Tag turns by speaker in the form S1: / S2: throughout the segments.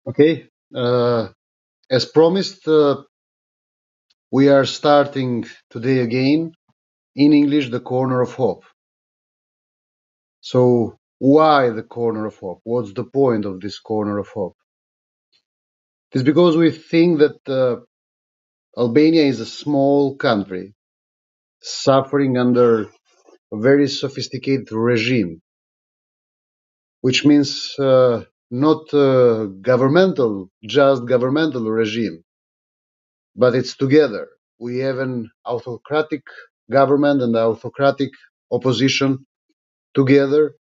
S1: Okay, as promised, we are starting today again in English the Corner of Hope. So, why the Corner of Hope? What's the point of this Corner of Hope? It's because we think that Albania is a small country suffering under a very sophisticated regime, which means not just governmental regime, but it's together. We have an autocratic government and autocratic opposition together,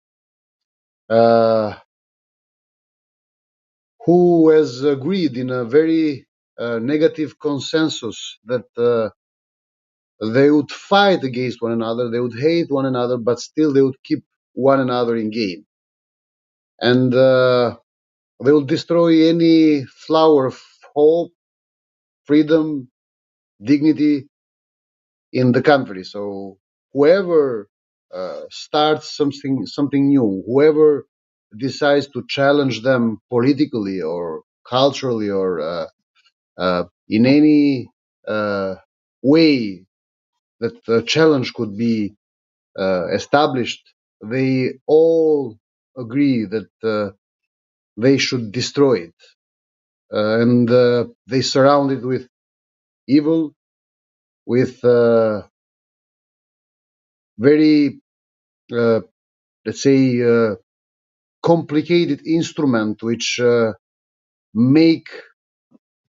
S1: uh, who has agreed in a very negative consensus that they would fight against one another, they would hate one another, but still they would keep one another in game. And they will destroy any flower of hope, freedom, dignity in the country. So whoever starts something new, whoever decides to challenge them politically or culturally or in any way that the challenge could be established, they all agree that they should destroy it. And they surround it with evil, with very, let's say, complicated instrument which make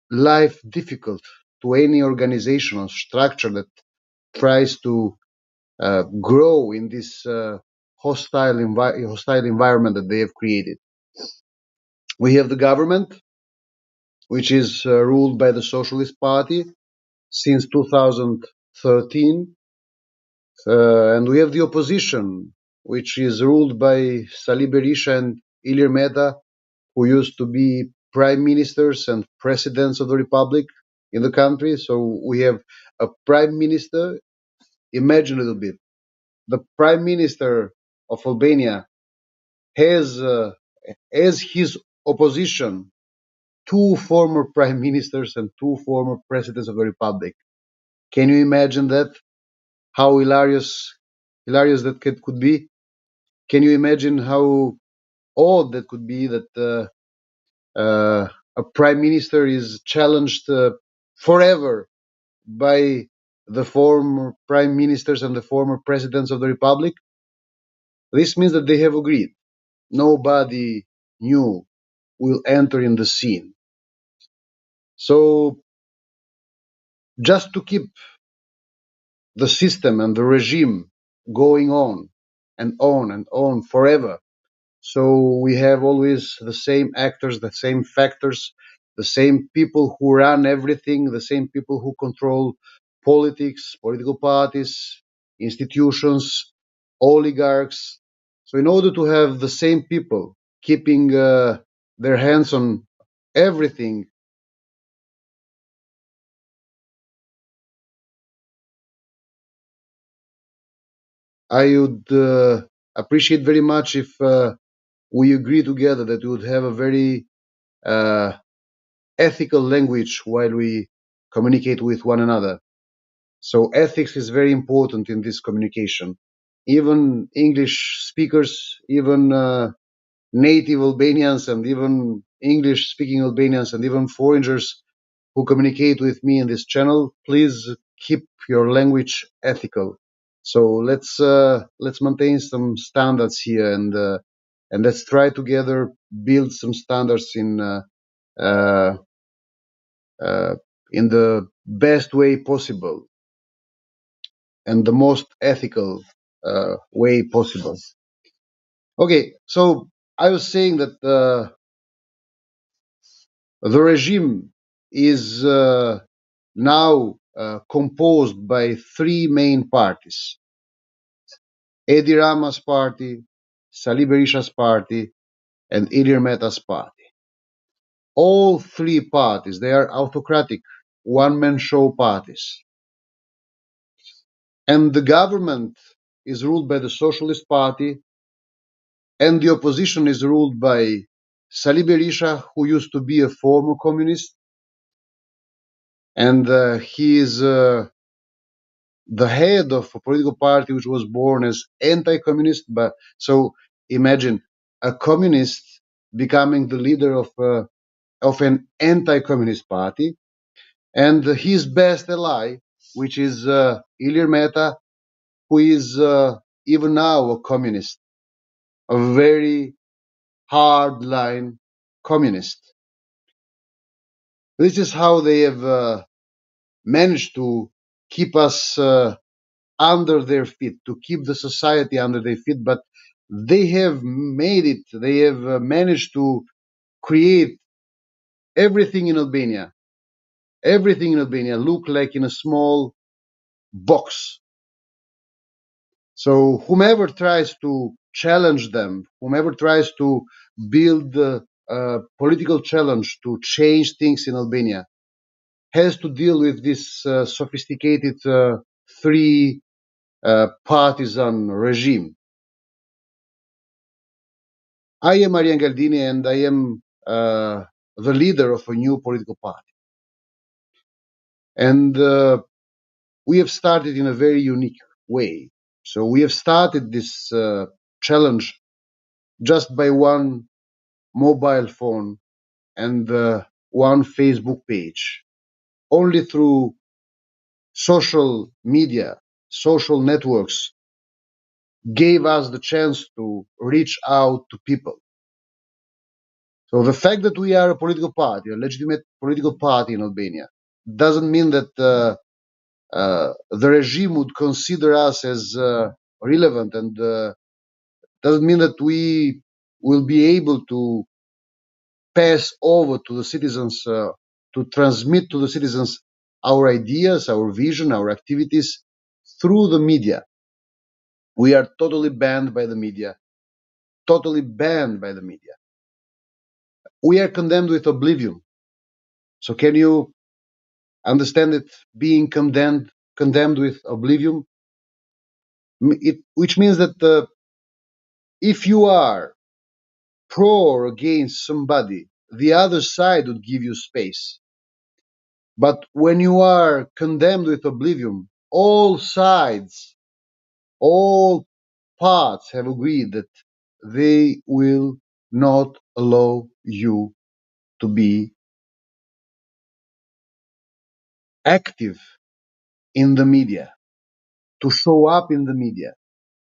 S1: life difficult to any organizational structure that tries to grow in this hostile environment that they have created. We have the government, which is ruled by the Socialist Party since 2013, and we have the opposition, which is ruled by Salih Berisha and Ilir Meta, who used to be prime ministers and presidents of the republic in the country. So we have a prime minister. Imagine a little bit. The prime minister of Albania has as his opposition two former prime ministers and two former presidents of the republic. Can you imagine that? How hilarious that could be? Can you imagine how odd that could be that a prime minister is challenged forever by the former prime ministers and the former presidents of the republic? This means that they have agreed. Nobody new will enter in the scene. So just to keep the system and the regime going on and on and on forever, so we have always the same actors, the same factors, the same people who run everything, the same people who control politics, political parties, institutions, oligarchs. So in order to have the same people keeping their hands on everything, I would appreciate very much if we agree together that we would have a very uh, ethical language while we communicate with one another. So ethics is very important in this communication. Even English speakers, even native Albanians and even English speaking Albanians and even foreigners who communicate with me in this channel, please keep your language ethical. So let's maintain some standards here and let's try together build some standards uh, uh, in the best way possible and the most ethical way possible. Okay, so I was saying that the regime is now composed by three main parties: Edi Rama's party, Salih Berisha's party, and Ilir Meta's party. All three parties, they are autocratic, one-man show parties. And the government is ruled by the Socialist Party, and the opposition is ruled by Salih Berisha, who used to be a former communist, and he is the head of a political party which was born as anti-communist. But so imagine a communist becoming the leader of an anti-communist party, and his best ally, which is Ilir Meta, who is even now a communist, a very hard-line communist. This is how they have managed to keep us under their feet, to keep the society under their feet. But they have made it, they have managed to create everything in Albania, everything in Albania look like in a small box. So whomever tries to challenge them, whomever tries to build a political challenge to change things in Albania, has to deal with this sophisticated three partisan regime. I am Arian Galdini, and I am the leader of a new political party. And we have started in a very unique way. So we have started this challenge just by one mobile phone and one Facebook page. Only through social media, social networks gave us the chance to reach out to people. So the fact that we are a political party, a legitimate political party in Albania, doesn't mean that the regime would consider us as relevant, and doesn't mean that we will be able to pass over to the citizens, to transmit to the citizens our ideas, our vision, our activities through the media. We are totally banned by the media, totally banned by the media. We are condemned with oblivion. So can you understand it being condemned with oblivion? Which means that if you are pro or against somebody, the other side would give you space. But when you are condemned with oblivion, all sides, all parts have agreed that they will not allow you to be active in the media, to show up in the media,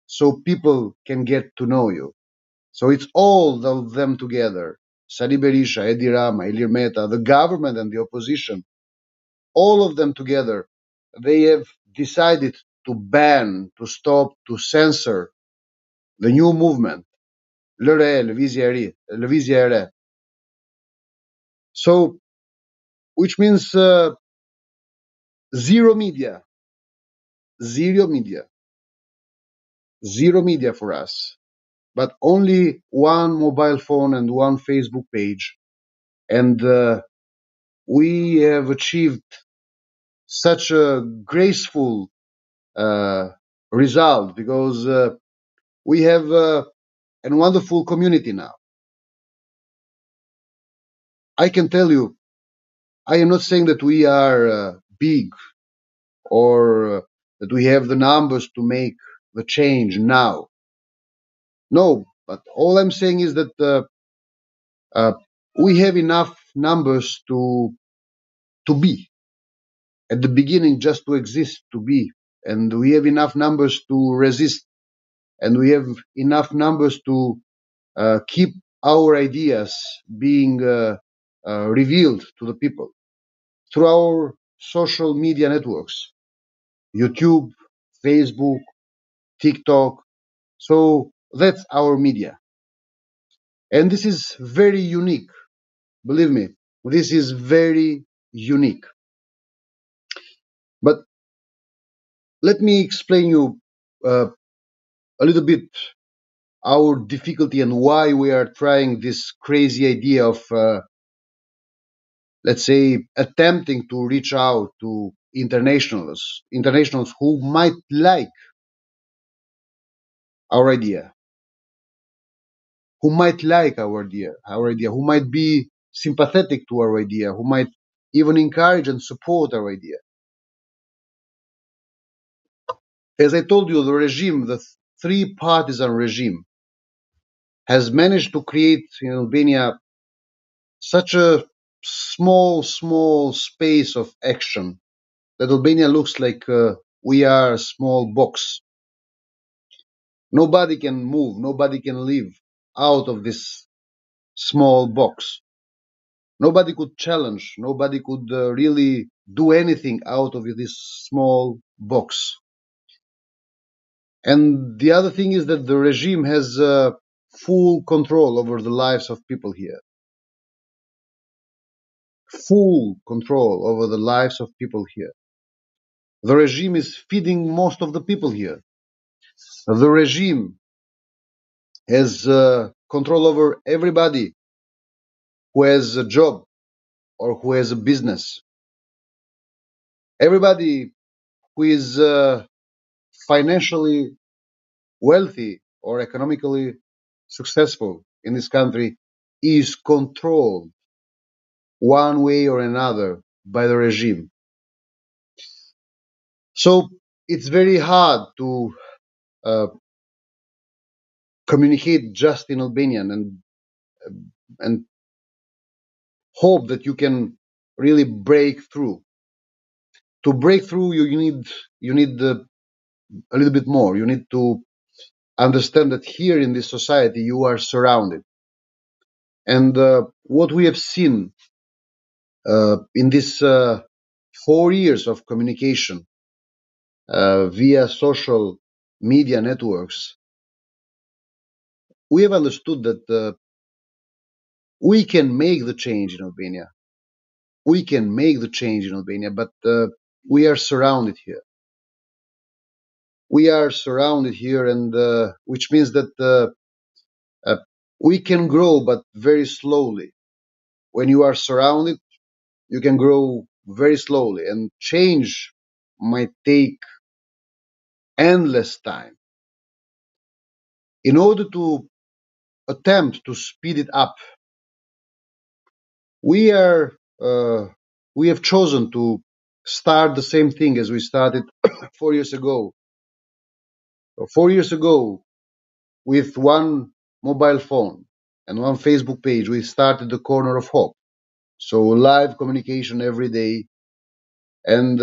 S1: so people can get to know you. So it's all of them together, Sali Berisha, Edi Rama, Ilir Meta, the government and the opposition, all of them together, they have decided to ban, to stop, to censor the new movement, Lëvizja. So, which means zero media, zero media, zero media for us, but only one mobile phone and one Facebook page. And we have achieved such a graceful uh, result because we have a wonderful community now. I can tell you, I am not saying that we are big or that we have the numbers to make the change now. No, but all I'm saying is that uh, we have enough numbers to be at the beginning, just to exist, to be, and we have enough numbers to resist, and we have enough numbers to keep our ideas being revealed to the people through our social media networks, YouTube, Facebook, TikTok. So that's our media. And this is very unique. Believe me, this is very unique. But let me explain you uh, a little bit our difficulty and why we are trying this crazy idea of, let's say, attempting to reach out to internationals who might like our idea. who might like our idea, who might be sympathetic to our idea, who might even encourage and support our idea. As I told you, the regime, the three partisan regime, has managed to create in Albania such a small space of action that Albania looks like we are a small box. Nobody can move, nobody can live out of this small box. Nobody could challenge, nobody could really do anything out of this small box. And the other thing is that the regime has full control over the lives of people here. Full control over the lives of people here. The regime is feeding most of the people here. The regime has control over everybody who has a job or who has a business. Everybody who is financially wealthy or economically successful in this country is controlled one way or another by the regime. So it's very hard to uh, communicate just in Albanian and hope that you can really break through. To break through, you need a little bit more. You need to understand that here in this society you are surrounded, and what we have seen in these 4 years of communication via social media networks, we have understood that we can make the change in Albania. We can make the change in Albania, but we are surrounded here. We are surrounded here, and which means that uh, we can grow, but very slowly. When you are surrounded, you can grow very slowly, and change might take endless time. In order to attempt to speed it up, we are we have chosen to start the same thing as we started 4 years ago. 4 years ago, with one mobile phone and one Facebook page, we started the Corner of Hope. So live communication every day, and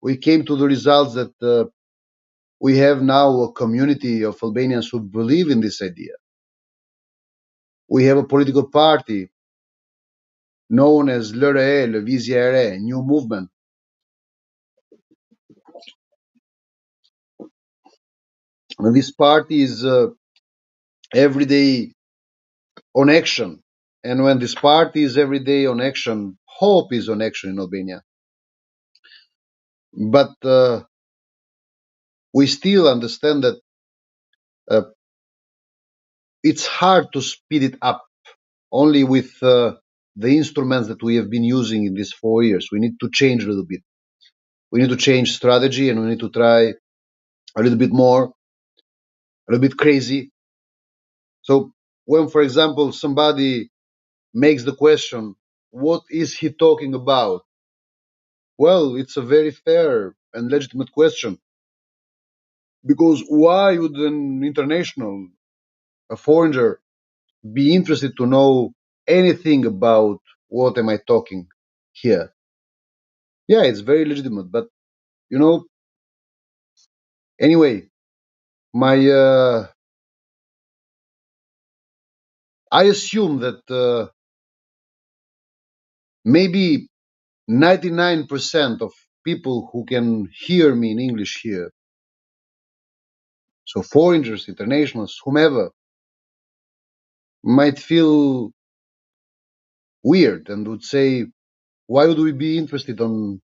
S1: we came to the results that we have now a community of Albanians who believe in this idea. We have a political party known as Lëvizja, New Movement. And this party is every day on action. And when this party is every day on action, hope is on action in Albania. But we still understand that uh, it's hard to speed it up only with the instruments that we have been using in these 4 years. We need to change a little bit. We need to change strategy, and we need to try a little bit more, a little bit crazy. So when, for example, somebody makes the question, what is he talking about? Well, it's a very fair and legitimate question, because why would an international, a foreigner, be interested to know anything about what am I talking here? Yeah, it's very legitimate, but you know, anyway, my I assume that maybe 99% of people who can hear me in English here, so foreigners, internationals, whomever, might feel weird and would say, why would we be interested on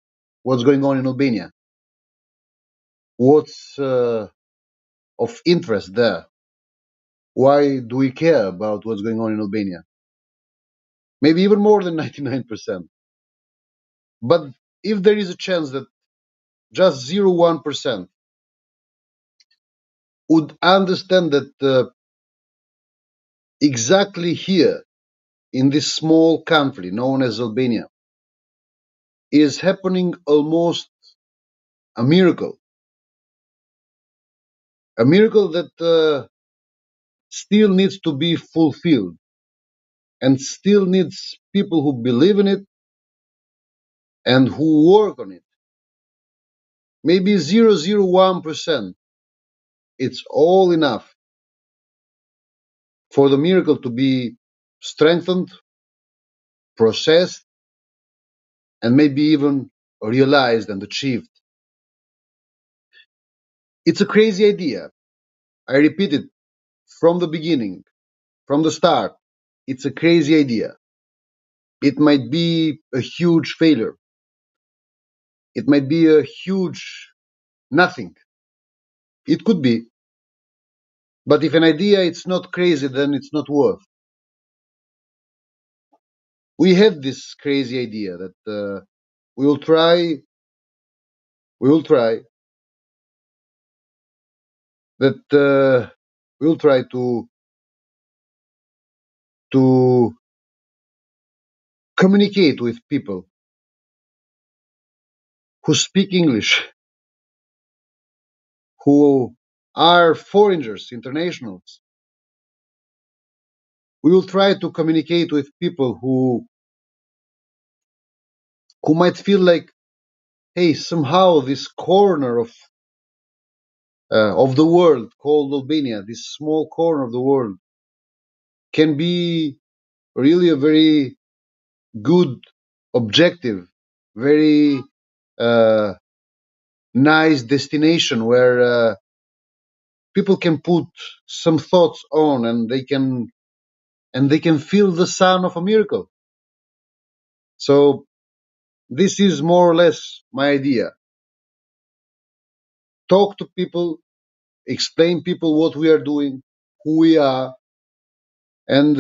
S1: what's going on in Albania? What's of interest there? Why do we care about what's going on in Albania? Maybe even more than 99%. But if there is a chance that just 0.1% would understand that exactly here in this small country known as Albania is happening almost a miracle that still needs to be fulfilled and still needs people who believe in it and who work on it. Maybe 0.001%. It's all enough for the miracle to be strengthened, processed, and maybe even realized and achieved. It's a crazy idea. I repeat it from the beginning, from the start. It's a crazy idea. It might be a huge failure. It might be a huge nothing. It could be. But if an idea it's not crazy, then it's not worth. We have this crazy idea that we will try, we will try, that we will try to communicate with people who speak English, who are foreigners, internationals. We will try to communicate with people who might feel like, hey, somehow this corner of the world called Albania, this small corner of the world, can be really a very good objective, very uh, nice destination where people can put some thoughts on and they can feel the sound of a miracle. So this is more or less my idea. Talk to people, explain people what we are doing, who we are, and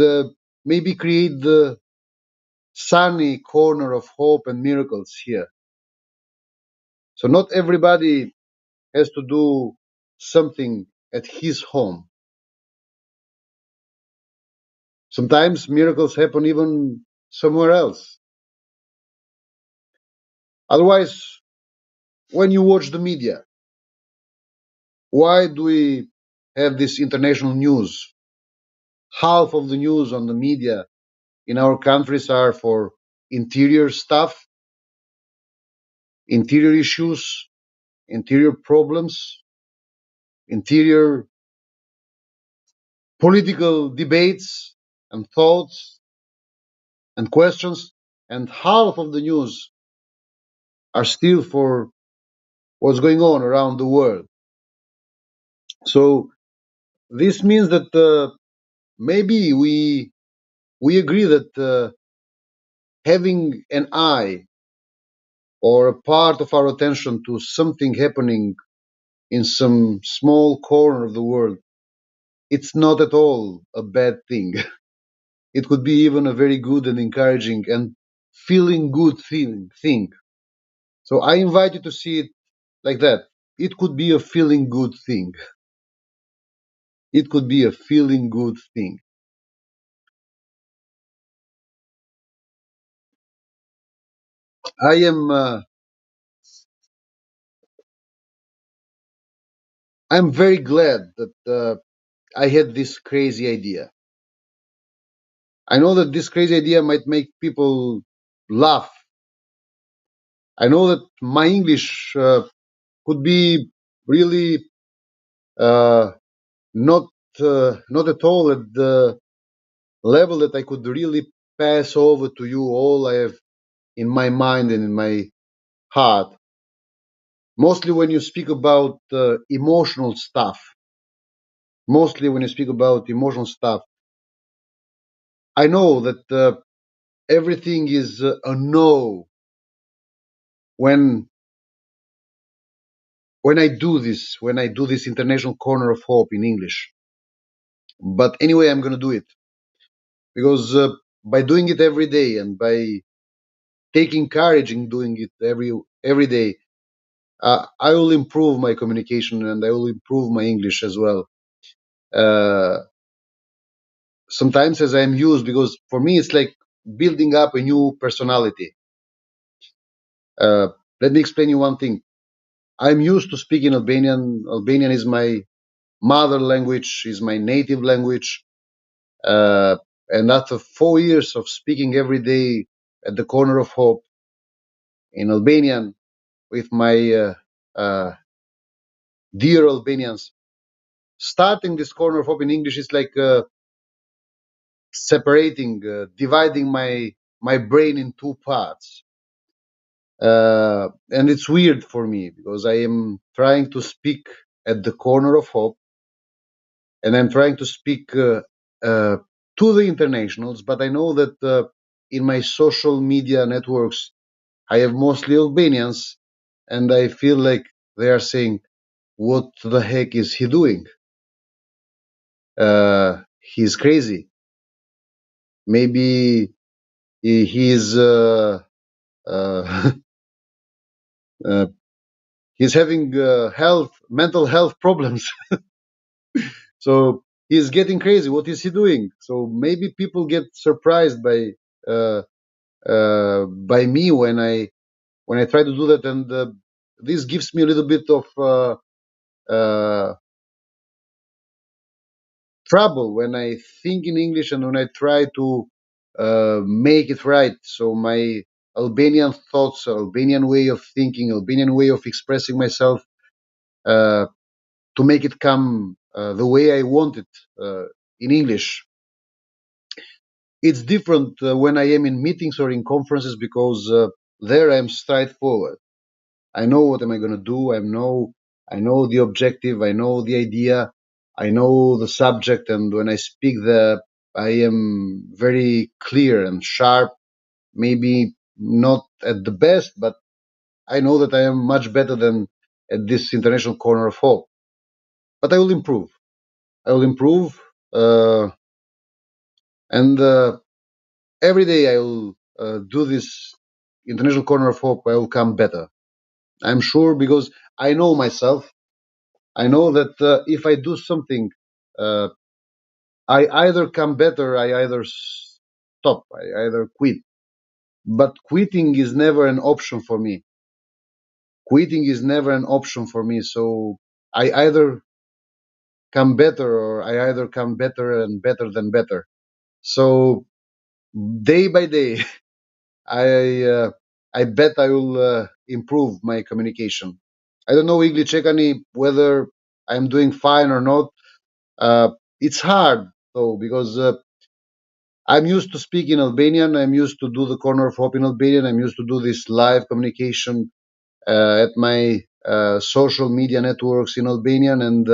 S1: maybe create the sunny corner of hope and miracles here. So not everybody has to do something at his home. Sometimes miracles happen even somewhere else. Otherwise, when you watch the media, why do we have this international news? Half of the news on the media in our countries are for interior stuff, interior issues, interior problems, interior political debates and thoughts and questions, and half of the news are still for what's going on around the world. So this means that maybe we agree that having an eye or a part of our attention to something happening in some small corner of the world, it's not at all a bad thing. It could be even a very good and encouraging and feeling good thing. So I invite you to see it like that. It could be a feeling good thing. It could be a feeling good thing. I am I'm very glad that I had this crazy idea. I know that this crazy idea might make people laugh. I know that my English could be really uh, not not at all at the level that I could really pass over to you all I have in my mind and in my heart. Mostly when you speak about emotional stuff. Mostly when you speak about emotional stuff. I know that everything is a no when when I do this international corner of hope in English. But anyway, I'm going to do it because by doing it every day and by taking courage in doing it every day, I will improve my communication and I will improve my English as well. Uh, sometimes as I'm used, because for me it's like building up a new personality. Uh, Let me explain you one thing. I'm used to speaking Albanian. Albanian is my mother language, is my native language. Uh, and after 4 years of speaking every day at the corner of hope in Albanian with my uh, dear Albanians, starting this corner of hope in English is like separating, dividing my brain in two parts. And it's weird for me because I am trying to speak at the corner of hope, and I'm trying to speak uh, to the internationals, but I know that in my social media networks, I have mostly Albanians, and I feel like they are saying, "What the heck is he doing? He's crazy. Maybe he's uh, uh, he's having mental health problems." So he's getting crazy. What is he doing? So maybe people get surprised uh, by me when I try to do that, and this gives me a little bit of uh, trouble when I think in English and when I try to make it right. So my Albanian thoughts, Albanian way of thinking, Albanian way of expressing myself, uh, to make it come the way I want it in English. It's different when I am in meetings or in conferences because there I'm straightforward. I know what am I going to do. I know the objective. I know the idea. I know the subject. And when I speak there, I am very clear and sharp. Maybe not at the best, but I know that I am much better than at this international corner of hope. But I will improve. I will improve. And every day I will do this international corner of hope. I will come better. I'm sure because I know myself. I know that if I do something, uh, I either come better, I either stop, I either quit. But quitting is never an option for me. Quitting is never an option for me. So I either come better or I either come better and better than better. So day by day, I uh, I bet I will improve my communication. I don't know, Igli Chekani, whether I'm doing fine or not. It's hard though because I'm used to speak in Albanian. I'm used to do the corner of hope in Albanian. I'm used to do this live communication at my social media networks in Albanian. And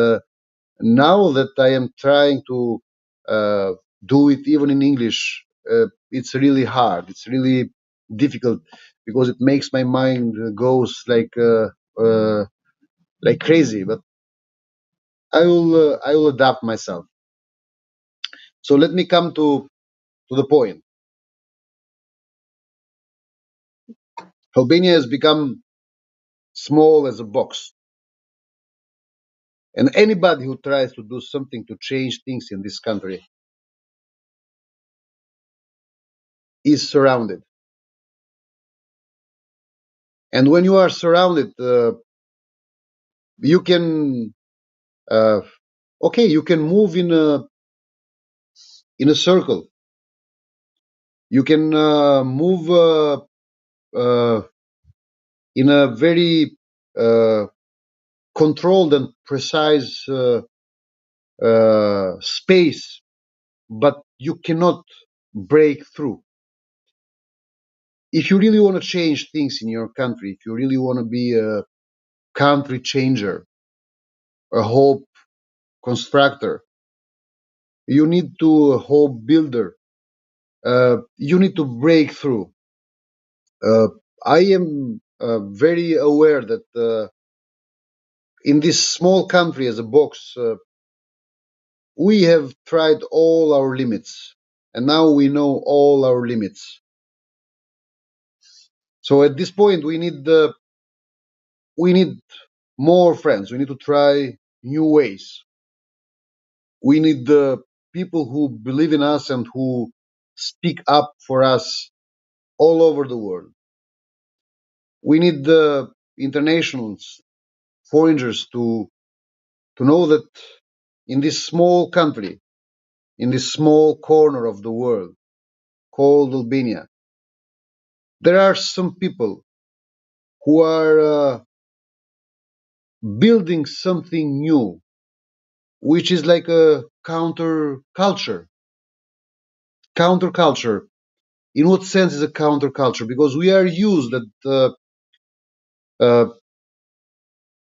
S1: now that I am trying to uh, do it even in English, it's really hard. It's really difficult because it makes my mind goes like crazy. But I will adapt myself. So let me come to the point. Albania has become small as a box. And anybody who tries to do something to change things in this country is surrounded. And when you are surrounded, you can, uh, okay, you can move in a circle. You can move uh, in a very uh, controlled and precise space, but you cannot break through. If you really want to change things in your country, if you really want to be a country changer, a hope constructor, you need to hope builder. You need to break through. Uh, I am very aware that in this small country as a box, we have tried all our limits, and now we know all our limits. So at this point, we need more friends. We need to try new ways. We need people who believe in us and who speak up for us all over the world. We need the internationals, foreigners to know that in this small country, in this small corner of the world called Albania, there are some people who are building something new, which is like a counterculture. Counterculture. In what sense is a counterculture? Because we are used that uh,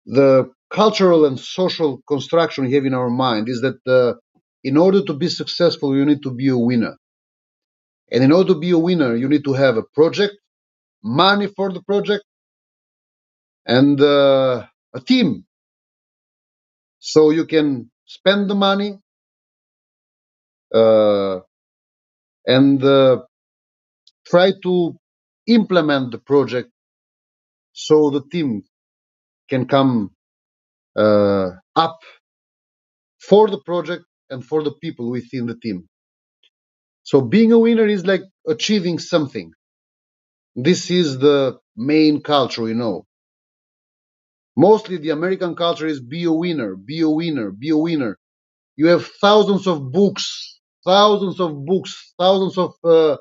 S1: the cultural and social construction we have in our mind is that in order to be successful, you need to be a winner. And in order to be a winner, you need to have a project, money for the project, and a team. So you can spend the money uh, and try to implement the project so the team can come up for the project and for the people within the team. So being a winner is like achieving something. This is the main culture we know. Mostly the American culture is be a winner, be a winner, be a winner. You have thousands of books, thousands of uh,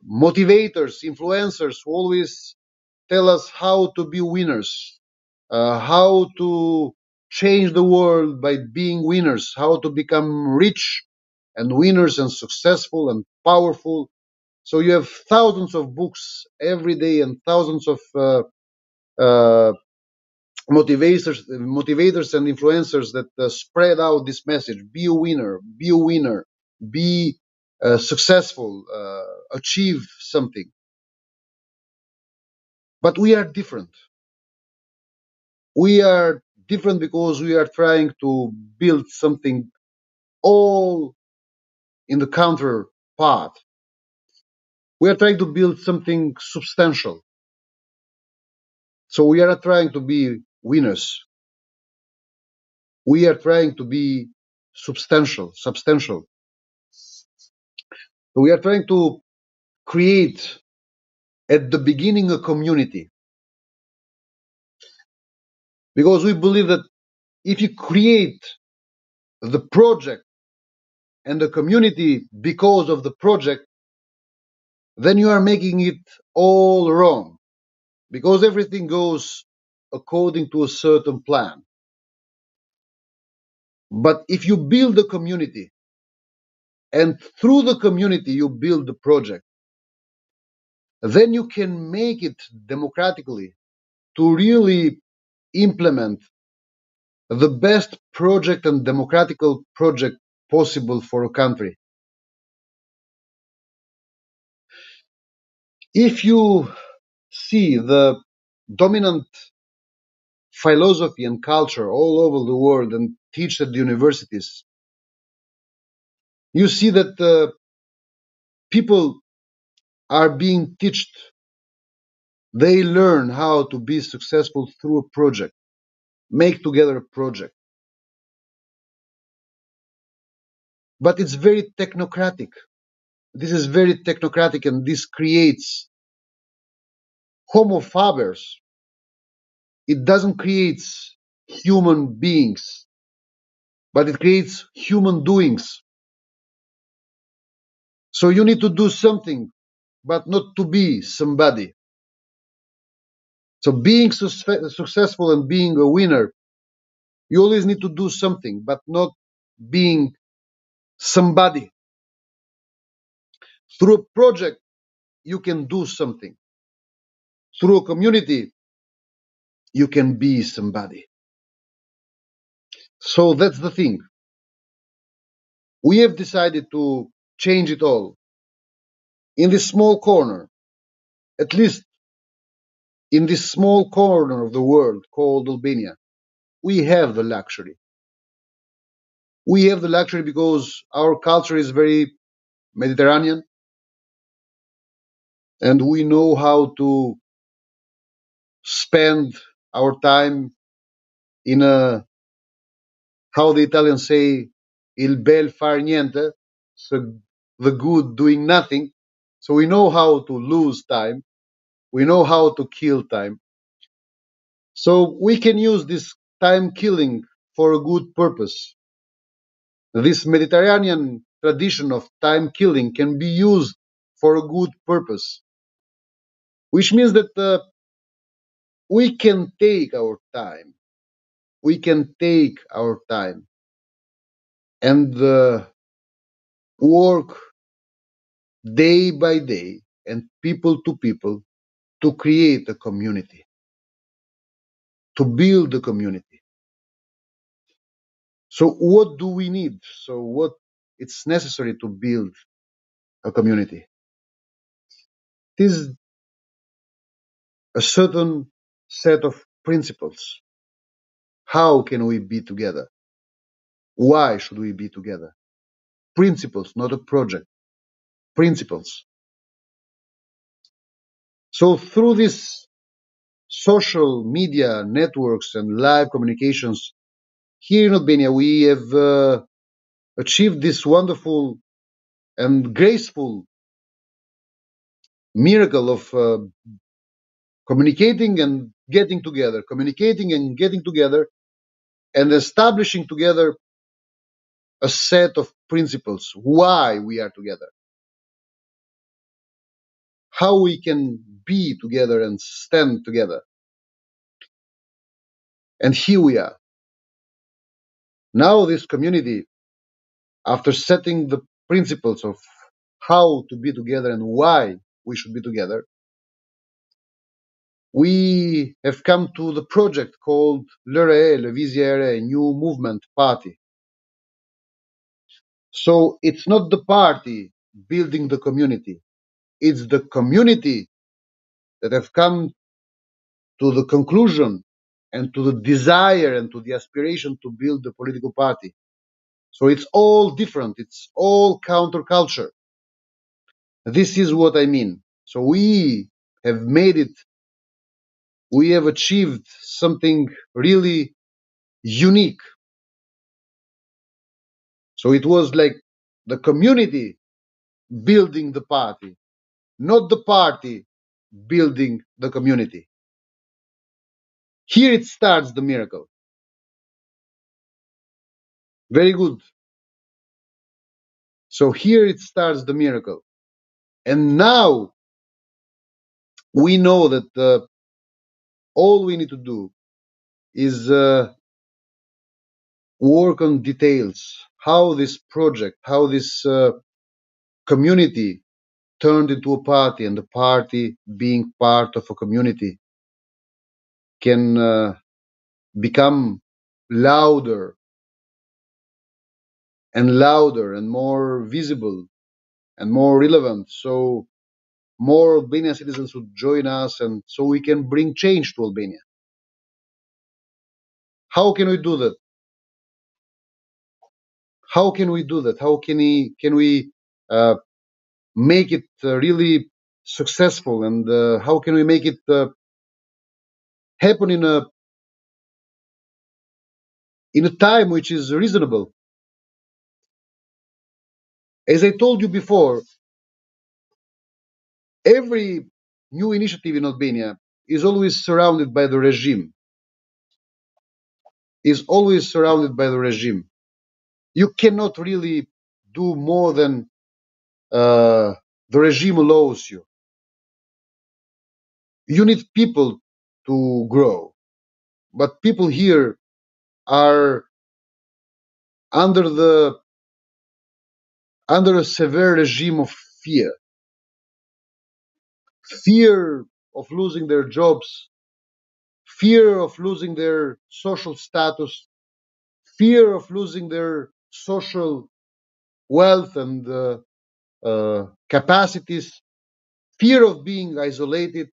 S1: motivators, influencers who always tell us how to be winners, how to change the world by being winners, how to become rich and winners and successful and powerful. So you have thousands of books every day and thousands of uh, motivators and influencers that spread out this message: be a winner, be a winner, be successful, achieve something. But we are different. We are different because we are trying to build something all in the counter path. We are trying to build something substantial. So we are not trying to be winners. We are trying to be substantial. So we are trying to create at the beginning a community because we believe that if you create the project and the community because of the project, then you are making it all wrong because everything goes according to a certain plan. But if you build a community and through the community you build the project, then you can make it democratically to really implement the best project and democratical project possible for a country. If you see the dominant philosophy and culture all over the world and teach at the universities, you see that people are being taught. They learn how to be successful through a project, make together a project. But it's very technocratic. This is very technocratic, and this creates homo fabers. It doesn't create human beings, but it creates human doings. So you need to do something, but not to be somebody. So being successful and being a winner, you always need to do something, but not being somebody. Through a project, you can do something. Through a community, you can be somebody. So that's the thing. We have decided to change it all. In this small corner, at least in this small corner of the world called Albania, we have the luxury. We have the luxury because our culture is very Mediterranean and we know how to spend our time in a, how the Italians say, il bel far niente, so the good doing nothing. So we know how to lose time. We know how to kill time. So we can use this time killing for a good purpose. This Mediterranean tradition of time killing can be used for a good purpose, which means that we can take our time. We can take our time and work day by day and people to people to create a community, to build a community. So what do we need? So what it's necessary to build a community? It is a certain set of principles. How can we be together? Why should we be together? Principles, not a project. Principles. So through these social media networks and live communications here in Albania, we have achieved this wonderful and graceful miracle of communicating and getting together, and establishing together a set of principles why we are together, how we can be together and stand together. And here we are. Now, this community, after setting the principles of how to be together and why we should be together, we have come to the project called Lëvizja, a new movement party. So it's not the party building the community, it's the community that have come to the conclusion and to the desire and to the aspiration to build the political party. So it's all different, it's all counterculture. This is what I mean. So we have made it, we have achieved something really unique. So it was like the community building the party, not the party building the community. Here it starts the miracle. Very good. So here it starts the miracle. And now we know that all we need to do is work on details, how this project, how this community turned into a party, and the party being part of a community can become louder and louder and more visible and more relevant. So more Albanian citizens would join us, and so we can bring change to Albania. How can we do that? How can we do that? How can we uh, make it really successful, and how can we make it happen in a time which is reasonable? As I told you before, every new initiative in Albania is always surrounded by the regime. Is always surrounded by the regime. You cannot really do more than uh, the regime allows you. You need people to grow, but people here are under the under a severe regime of fear, fear of losing their jobs, fear of losing their social status, fear of losing their social wealth and capacities, fear of being isolated,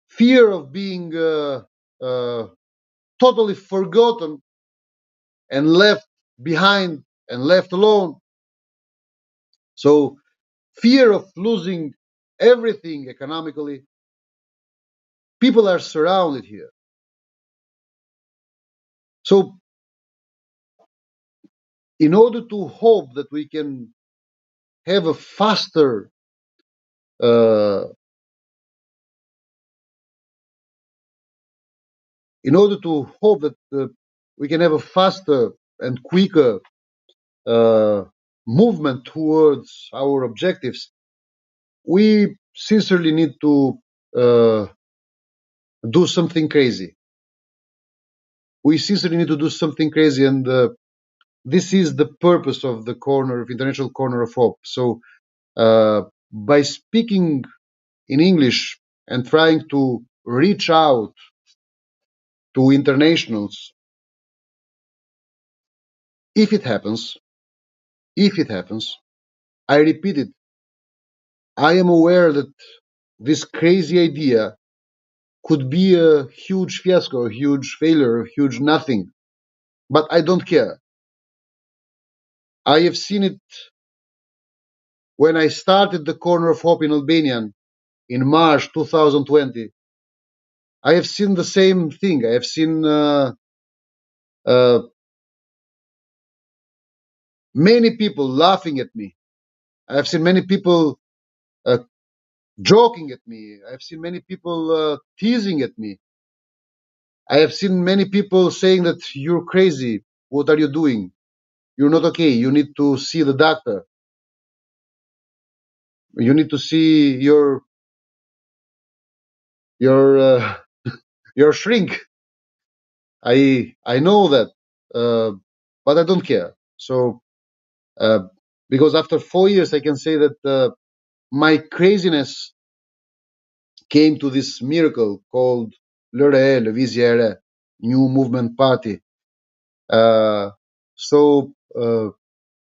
S1: fear of being uh, totally forgotten and left behind and left alone. So, fear of losing everything economically. People are surrounded here. So, in order to hope that we can have a faster, uh, in order to hope that we can have a faster and quicker uh, movement towards our objectives, we sincerely need to uh, do something crazy. We sincerely need to do something crazy, and this is the purpose of the corner of International Corner of Hope. So, by speaking in English and trying to reach out to internationals, if it happens, if it happens, I repeat it, I am aware that this crazy idea could be a huge fiasco, a huge failure, a huge nothing. But I don't care. I have seen it when I started the Corner of Hope in Albania in March 2020. I have seen the same thing. I have seen uh, many people laughing at me. I have seen many people uh, joking at me. I have seen many people teasing at me. I have seen many people saying that you're crazy. What are you doing? You're not okay. You need to see the doctor. You need to see your your shrink. I know that, uh, but I don't care. So uh, because after 4 years, I can say that my craziness came to this miracle called Lëvizja, New Movement Party. Uh, so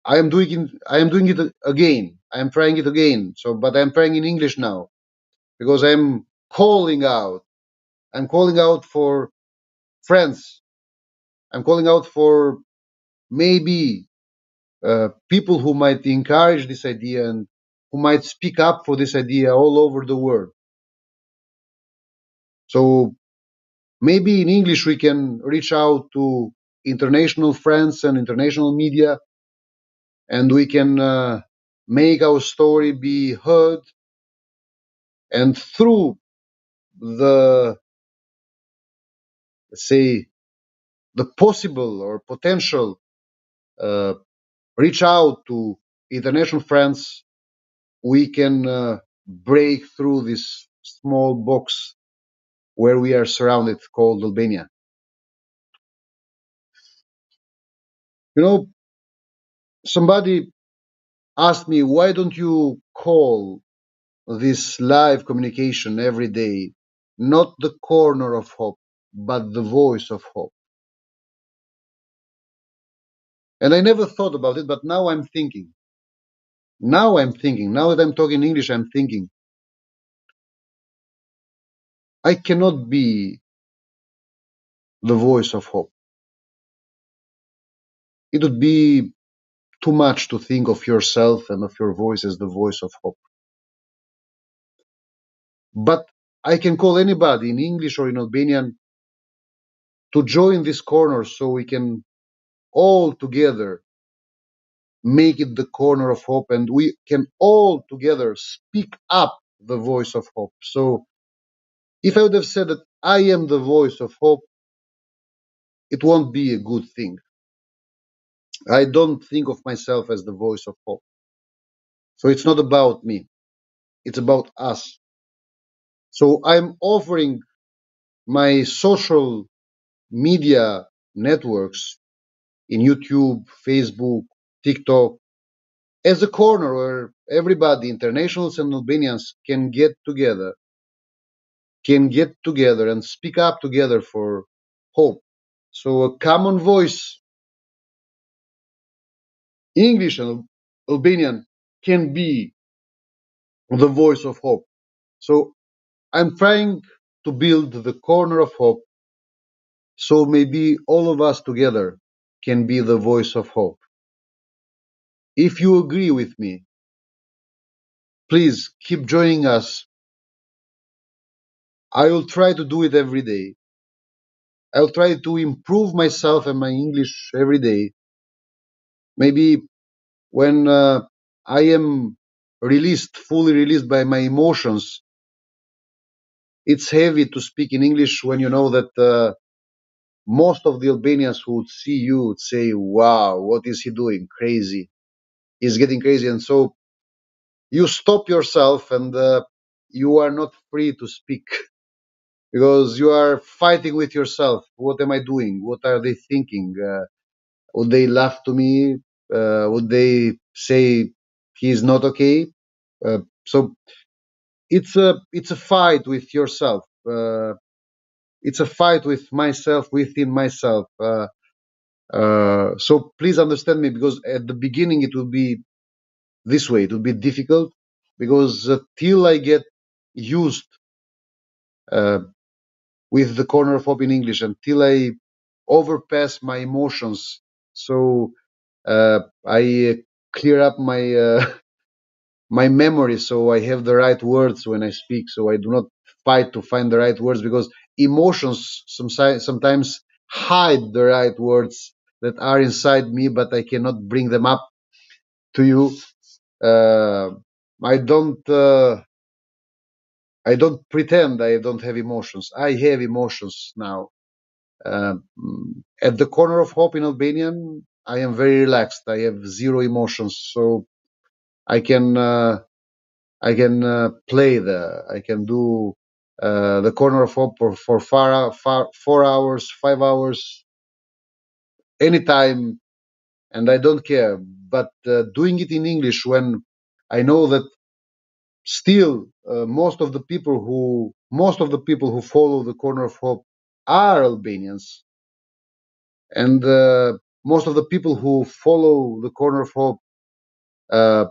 S1: I am doing it again. I am trying it again. So, but I am trying in English now because I'm calling out. I'm calling out for friends. I'm calling out for maybe people who might encourage this idea and who might speak up for this idea all over the world. So maybe in English we can reach out to international friends and international media, and we can make our story be heard. And through the, let's say, the possible or potential uh, reach out to international friends, we can break through this small box where we are surrounded called Albania. You know, somebody asked me, why don't you call this live communication every day not the corner of hope, but the voice of hope? And I never thought about it, but now I'm thinking. Now that I'm talking English, I'm thinking, I cannot be the voice of hope. It would be too much to think of yourself and of your voice as the voice of hope. But I can call anybody in English or in Albanian to join this corner so we can all together make it the corner of hope and we can all together speak up the voice of hope. So if I would have said that I am the voice of hope, it won't be a good thing. I don't think of myself as the voice of hope. So it's not about me. It's about us. So I'm offering my social media networks in YouTube, Facebook, TikTok, as a corner where everybody, internationals and Albanians, can get together and speak up together for hope. So a common voice, English and Albanian, can be the voice of hope. So I'm trying to build the corner of hope so maybe all of us together can be the voice of hope. If you agree with me, please keep joining us. I will try to do it every day. I'll try to improve myself and my English every day. Maybe when I am released, fully released by my emotions, it's heavy to speak in English when you know that most of the Albanians who would see you would say, wow, what is he doing? Crazy. He's getting crazy. And so you stop yourself and you are not free to speak because you are fighting with yourself. What am I doing? What are they thinking? Would they laugh to me? Would they say he's not okay? So it's a fight with yourself. It's a fight with myself within myself. So please understand me because at the beginning it will be this way. It will be difficult because till I get used uh, with the corner of hope in English, until I overpass my emotions, so I clear up my my memory, so I have the right words when I speak. So I do not fight to find the right words because emotions sometimes hide the right words that are inside me, but I cannot bring them up to you. Uh, I don't. I don't pretend I don't have emotions. I have emotions now. Um, at the corner of hope in Albanian, I am very relaxed. I have zero emotions, so I can play I can do the corner of hope for 4 hours, 5 hours, anytime, and I don't care. But doing it in English when I know that still most of the people who follow the corner of hope are Albanians, and most of the people who follow the corner of hope uh,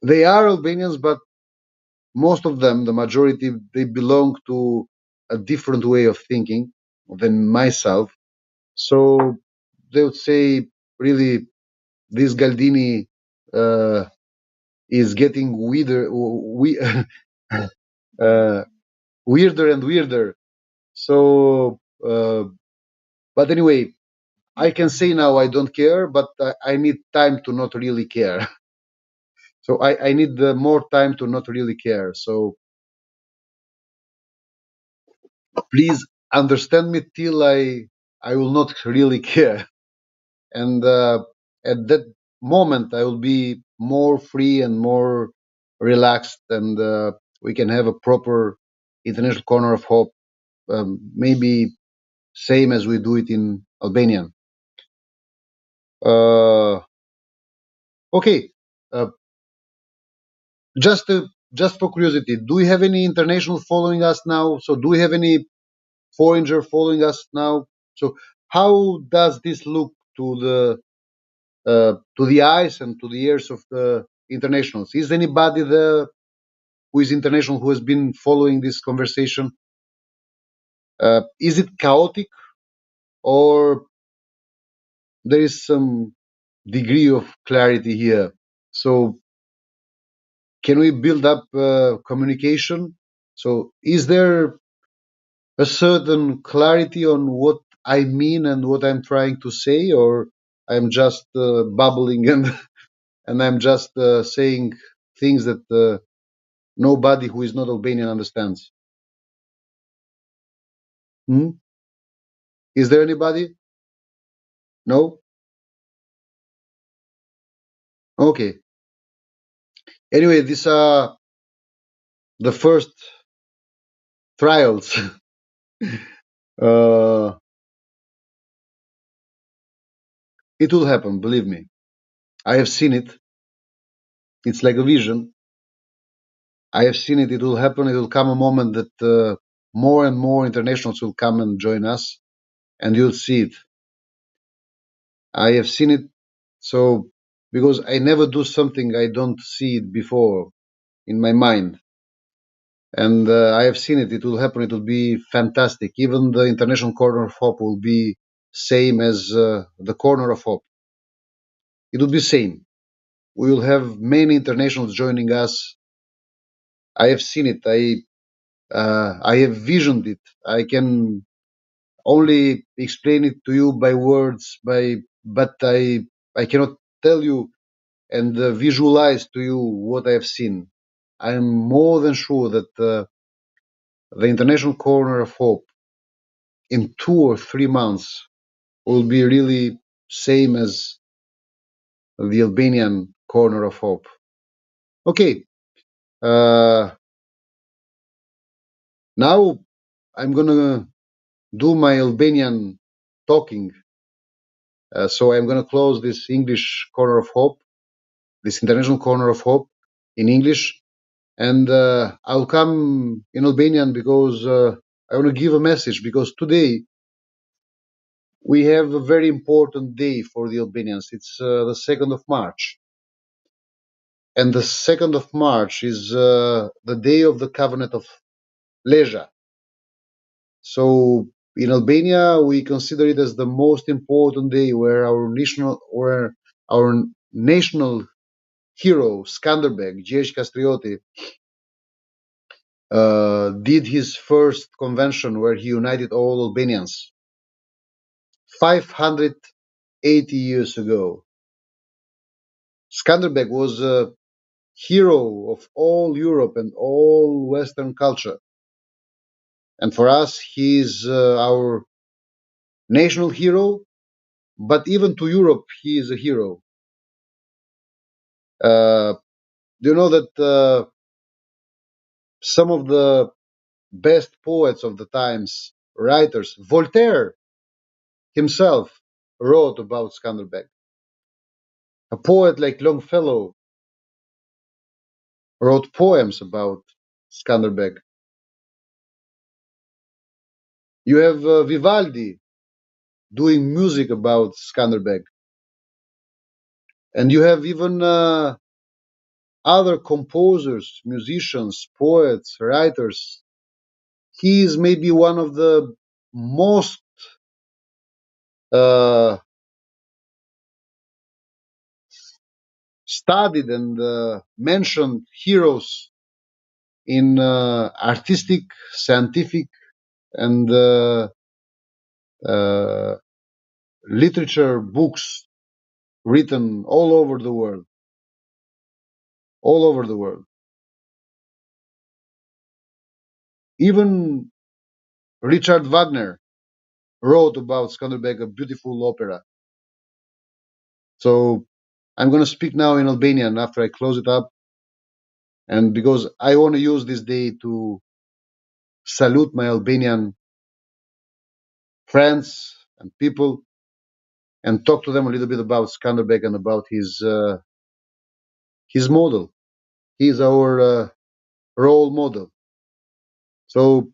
S1: they are Albanians, but most of them, the majority, they belong to a different way of thinking than myself. So they would say, really, this Galdini is getting uh, weirder and weirder. So, but anyway, I can say now I don't care, but I need time to not really care. So I need more time to not really care. So please understand me till I will not really care, and at that moment I will be more free and more relaxed, and we can have a proper international corner of hope, maybe same as we do it in Albanian. Uh, okay, uh, just for curiosity, do we have any international following us now? So do we have any foreigner following us now? So how does this look to the eyes and to the ears of the internationals? Is anybody there who is international who has been following this conversation? Is it chaotic, or there is some degree of clarity here? So can we build up communication? So is there a certain clarity on what I mean and what I'm trying to say, or I'm just babbling and I'm just saying things that nobody who is not Albanian understands? Hmm? Is there anybody? No? Okay. Anyway, these are the first trials. uh, it will happen, believe me. I have seen it. It's like a vision. I have seen it. It will happen. It will come a moment that more and more internationals will come and join us, and you'll see it. I have seen it. So, because I never do something I don't see it before in my mind. And I have seen it. It will happen. It will be fantastic. Even the International Corner of Hope will be same as the Corner of Hope. It will be same. We will have many internationals joining us. I have seen it. I have visioned it. I can. only explain it to you by words, but I cannot tell you and visualize to you what I have seen. I am more than sure that the International Corner of Hope in 2 or 3 months will be really same as the Albanian Corner of Hope. Okay, uh, now I'm gonna do my Albanian talking. So I'm gonna close this English Corner of Hope, this International Corner of Hope in English, and I'll come in Albanian because I want to give a message, because today we have a very important day for the Albanians. It's the 2nd of March. And the 2nd of March is the day of the Covenant of Lëvizja. So in Albania, we consider it as the most important day where our national hero, Skanderbeg, Gjergj Kastrioti, did his first convention where he united all Albanians 580 years ago. Skanderbeg was a hero of all Europe and all Western culture. And for us, he is our national hero, but even to Europe, he is a hero. Do you know that some of the best poets of the times, writers, Voltaire himself wrote about Skanderbeg. A poet like Longfellow wrote poems about Skanderbeg. You have Vivaldi doing music about Skanderbeg. And you have even other composers, musicians, poets, writers. He is maybe one of the most uh, studied and mentioned heroes in artistic, scientific, and uh, literature books written all over the world. All over the world. Even Richard Wagner wrote about Skanderbeg, a beautiful opera. So I'm going to speak now in Albanian after I close it up. And because I want to use this day to salute my Albanian friends and people and talk to them a little bit about Skanderbeg and about his model. He's our role model. So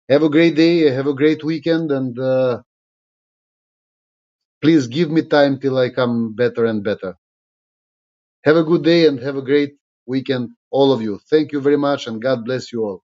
S1: have a great day, have a great weekend, and please give me time till I come better and better. Have a good day and have a great weekend, all of you. Thank you very much, and God bless you all.